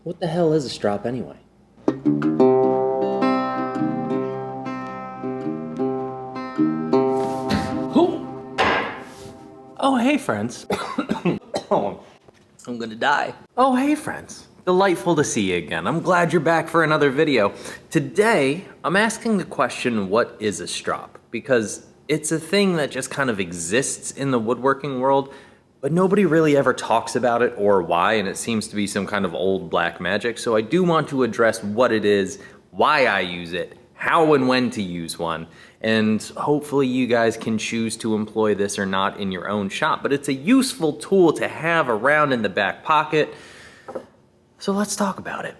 What the hell is a strop anyway? Oh, hey friends. Oh, I'm gonna die. Oh, hey friends. Delightful to see you again. I'm glad you're back for another video. Today, I'm asking the question, what is a strop? Because it's a thing that just kind of exists in the woodworking world, but nobody really ever talks about it or why, and it seems to be some kind of old black magic. So I do want to address what it is, why I use it, how and when to use one, and hopefully you guys can choose to employ this or not in your own shop. But it's a useful tool to have around in the back pocket. So let's talk about it.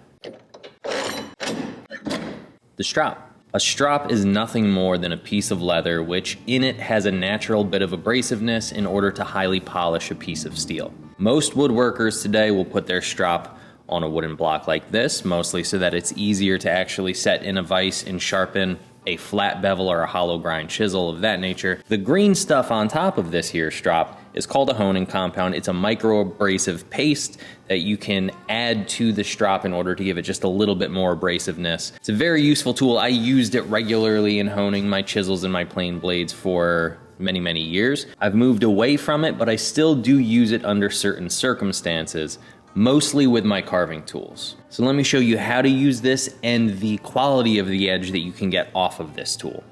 The strop. A strop is nothing more than a piece of leather which in it has a natural bit of abrasiveness in order to highly polish a piece of steel. Most woodworkers today will put their strop on a wooden block like this, mostly so that it's easier to actually set in a vise and sharpen a flat bevel or a hollow grind chisel of that nature. The green stuff on top of this here strop is called a honing compound. It's a micro-abrasive paste that you can add to the strop in order to give it just a little bit more abrasiveness. It's a very useful tool. I used it regularly in honing my chisels and my plane blades for many, many years. I've moved away from it, but I still do use it under certain circumstances, mostly with my carving tools. So let me show you how to use this and the quality of the edge that you can get off of this tool.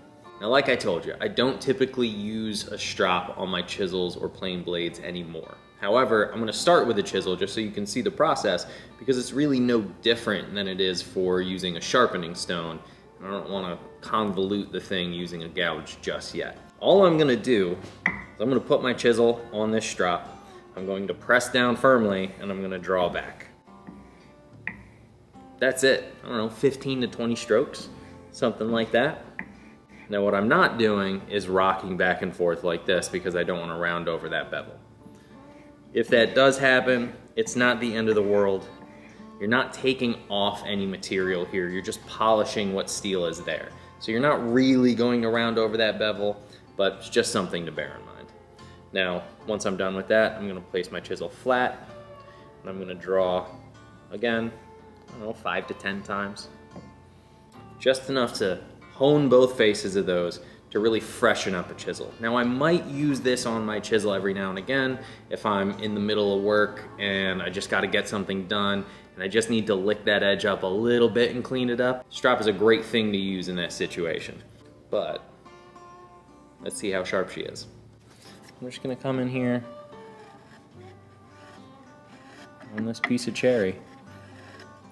Now, like I told you, I don't typically use a strop on my chisels or plane blades anymore. However, I'm gonna start with a chisel just so you can see the process, because it's really no different than it is for using a sharpening stone. And I don't wanna convolute the thing using a gouge just yet. All I'm gonna do is I'm gonna put my chisel on this strop. I'm going to press down firmly and I'm gonna draw back. That's it. I don't know, 15 to 20 strokes, something like that. Now what I'm not doing is rocking back and forth like this because I don't want to round over that bevel. If that does happen, it's not the end of the world. You're not taking off any material here, you're just polishing what steel is there. So you're not really going to round over that bevel, but it's just something to bear in mind. Now, once I'm done with that, I'm gonna place my chisel flat, and I'm gonna draw, again, I don't know, 5 to 10 times. Just enough to hone both faces of those to really freshen up a chisel. Now, I might use this on my chisel every now and again if I'm in the middle of work and I just gotta get something done and I just need to lick that edge up a little bit and clean it up. Strop is a great thing to use in that situation. But let's see how sharp she is. I'm just gonna come in here on this piece of cherry.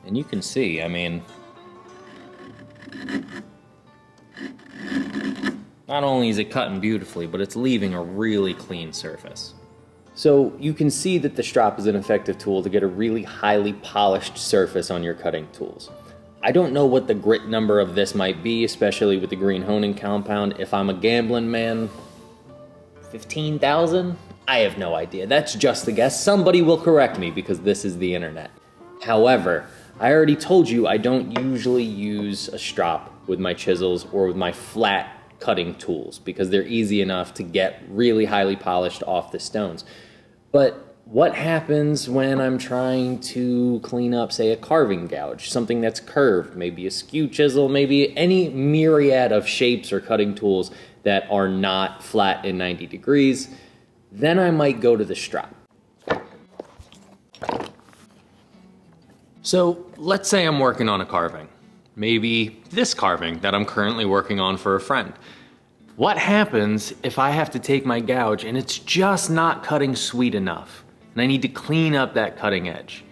And you can see, I mean, not only is it cutting beautifully, but it's leaving a really clean surface. So you can see that the strop is an effective tool to get a really highly polished surface on your cutting tools. I don't know what the grit number of this might be, especially with the green honing compound. If I'm a gambling man, 15,000? I have no idea. That's just a guess. Somebody will correct me because this is the internet. However, I already told you I don't usually use a strop with my chisels or with my flat cutting tools because they're easy enough to get really highly polished off the stones. But what happens when I'm trying to clean up, say, a carving gouge, something that's curved, maybe a skew chisel, maybe any myriad of shapes or cutting tools that are not flat in 90 degrees, then I might go to the strop. So let's say I'm working on a carving, maybe this carving that I'm currently working on for a friend. What happens if I have to take my gouge and it's just not cutting sweet enough and I need to clean up that cutting edge?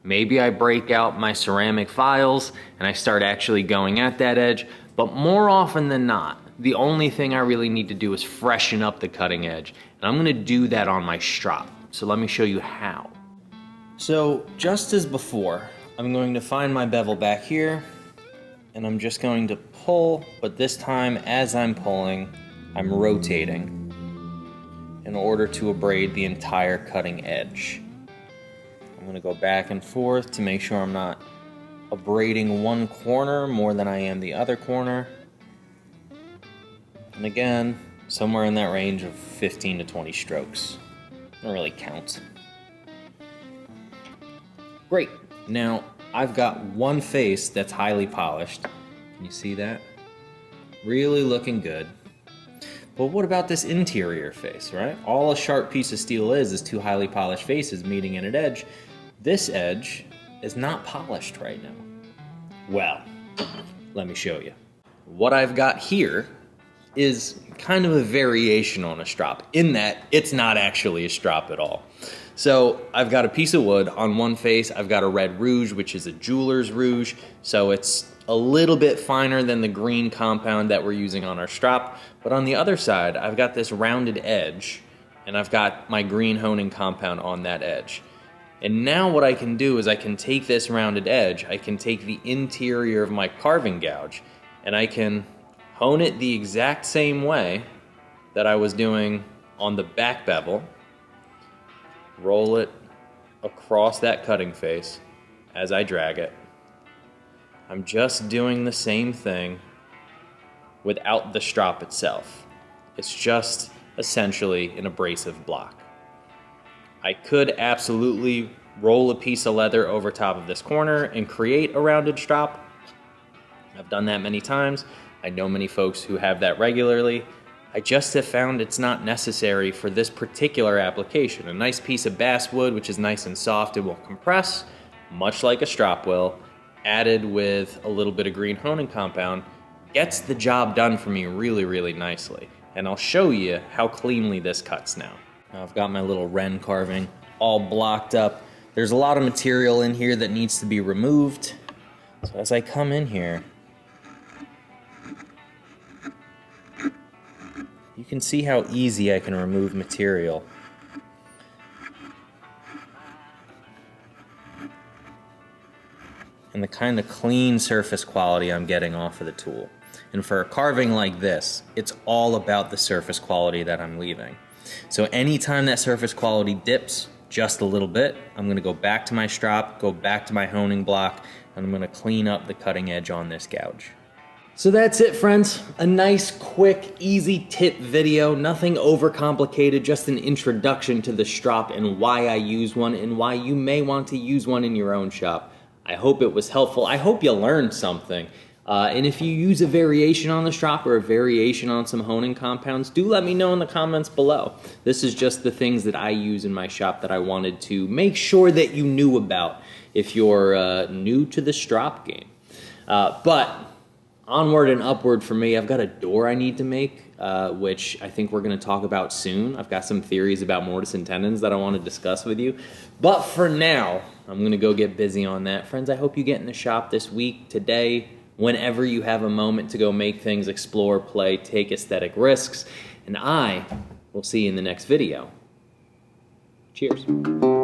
Maybe I break out my ceramic files and I start actually going at that edge, but more often than not, the only thing I really need to do is freshen up the cutting edge, and I'm gonna do that on my strop. So let me show you how. So just as before, I'm going to find my bevel back here, and I'm just going to pull, but this time as I'm pulling, I'm rotating in order to abrade the entire cutting edge. I'm gonna go back and forth to make sure I'm not abrading one corner more than I am the other corner. And again, somewhere in that range of 15 to 20 strokes. Don't really count. Great. Now, I've got one face that's highly polished. Can you see that? Really looking good. But what about this interior face, right? All a sharp piece of steel is two highly polished faces meeting at an edge. This edge is not polished right now. Well, let me show you. What I've got here is kind of a variation on a strop, in that it's not actually a strop at all. So I've got a piece of wood on one face. I've got a red rouge, which is a jeweler's rouge. So it's a little bit finer than the green compound that we're using on our strop. But on the other side, I've got this rounded edge, and I've got my green honing compound on that edge. And now what I can do is I can take this rounded edge, I can take the interior of my carving gouge, and I can hone it the exact same way that I was doing on the back bevel, roll it across that cutting face as I drag it. I'm just doing the same thing without the strop itself. It's just essentially an abrasive block. I could absolutely roll a piece of leather over top of this corner and create a rounded strop. I've done that many times. I know many folks who have that regularly. I just have found it's not necessary for this particular application. A nice piece of basswood, which is nice and soft, it will compress, much like a strop will, added with a little bit of green honing compound, gets the job done for me really, really nicely. And I'll show you how cleanly this cuts now. Now I've got my little wren carving all blocked up. There's a lot of material in here that needs to be removed. So as I come in here, you can see how easy I can remove material. And the kind of clean surface quality I'm getting off of the tool. And for a carving like this, it's all about the surface quality that I'm leaving. So anytime that surface quality dips just a little bit, I'm gonna go back to my strop, go back to my honing block, and I'm gonna clean up the cutting edge on this gouge. So that's it, friends. A nice, quick, easy tip video. Nothing overcomplicated, just an introduction to the strop and why I use one and why you may want to use one in your own shop. I hope it was helpful. I hope you learned something. And if you use a variation on the strop or a variation on some honing compounds, do let me know in the comments below. This is just the things that I use in my shop that I wanted to make sure that you knew about if you're new to the strop game. But onward and upward for me, I've got a door I need to make, which I think we're going to talk about soon. I've got some theories about mortise and tendons that I want to discuss with you. But for now, I'm going to go get busy on that. Friends, I hope you get in the shop this week, today, whenever you have a moment to go make things, explore, play, take aesthetic risks. And I will see you in the next video. Cheers.